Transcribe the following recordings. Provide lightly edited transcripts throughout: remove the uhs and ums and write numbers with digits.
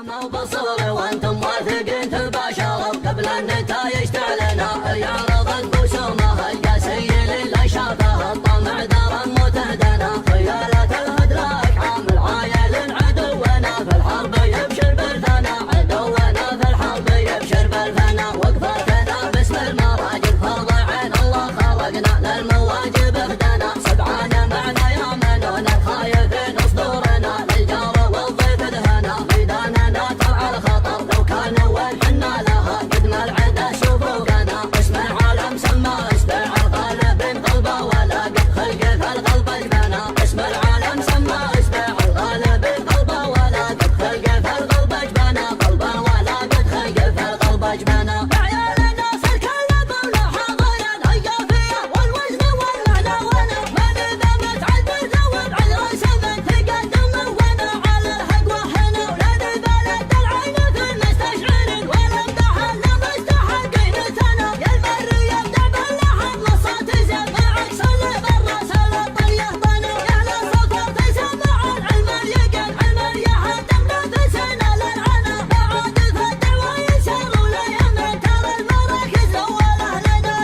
بصوري وانتم واثقين تباشروا قبل النتايج تعلنها يعرض الخصومه القاسي للي شافه الطمع دار متهدنا خيالات الهدراك عامل عايل عدونا في الحرب يبشر بالفنا عدونا في الحرب يبشر بالفنا وقفتنا باسم المراجل فرض عين الله خلقنا للمواجب اهدنا سبعان معنا يا منون الخايفين صدورنا للجار والضيف دهنا ميداننا طلع الخطر لو كان والحنا لها قد ما العدا شوفوقنا اسم العالم سمى اسبع الغالب قلبه ولا قد خلق في القلب اجبنا اسم العالم سمى اسبع الغالب قلبه ولا قد خلق في القلب اجبنا قلبا ولا قد خلق في القلب اجبنا عيالنا صار كلبنا حاضرا القافيه والوزن والمعنونه ما نبى متعدد وبعد راس من تقدم وانا على الهقوه هنا ولا نبالد العين في المستشعر ولا امدح الا مستحقين ثنا يا البر يبدا باللحظ لصوت يسمع عكس اللي برا سلط اليهبنا يا للصوت تسمع العلم اليقين علم اليهدم نفسنا للعنا بعد في الدعوه يسر ولا يمن ترى المراكز الاولى لنا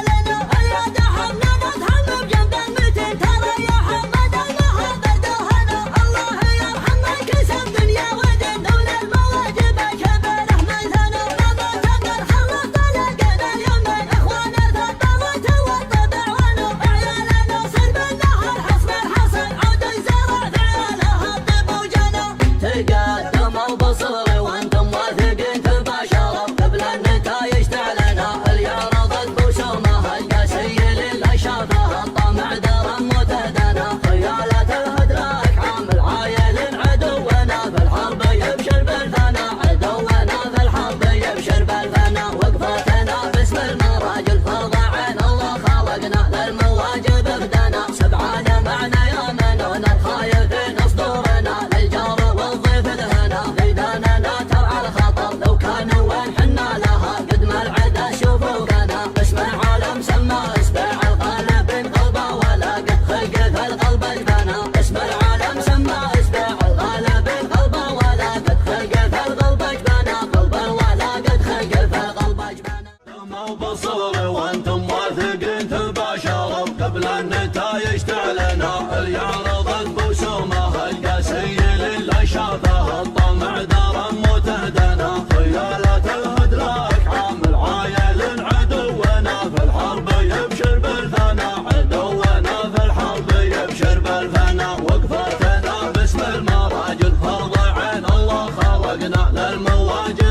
اليد حمنا نتهم بجنب المتين ترى يا حمد المهبه دهنا الله يرحم من كسب دنيا ودين دون المواجب كبره مثلنا لما تقر خلط لقينا اليمن اخوانا ثبت والطبع ونو عيالنا صر بالنهر حصن الحصن عود الزرع فعالها الطب وجنو تقدموا بصوري وانتم واثقين تباشروا قبل النتايج تعلنها يعرض الخصومه القاسي للي شافه الطمع دار متهدنا خيالات الهدراك عامل عايل عدونا في الحرب يبشر بالفنا عدونا في الحرب يبشر بالفنا وقفتنا باسم المراجل فرض عين الله خلقنا للمواجب اهدنا سبعان معنا يا منون الخايفين صدورنا للجار والضيف دهنا ميداننا ترعى الخطر لو كان وين حنا لها قد ما العدا شوفوقنا اسم العالم سمى اسبع الغالب قلبه ولا قد خلق في القلب اجبنا اسم العالم سمى اسبع الغالب قلبه ولا قد خلق في القلب اجبنا قلبا ولا قد خلق في القلب اجبنا بصوري وانتم واثقين تباشروا قبل النتايج تعلنها يعرض الخصومه القاسي للي شافه الطمع دار متهدنا خيالات الهدراك عامل عايل عدونا في الحرب يبشر بالفنا عدونا في الحرب يبشر بالفنا وقفتنا باسم المراجل فرض عين الله خلقنا للمواجب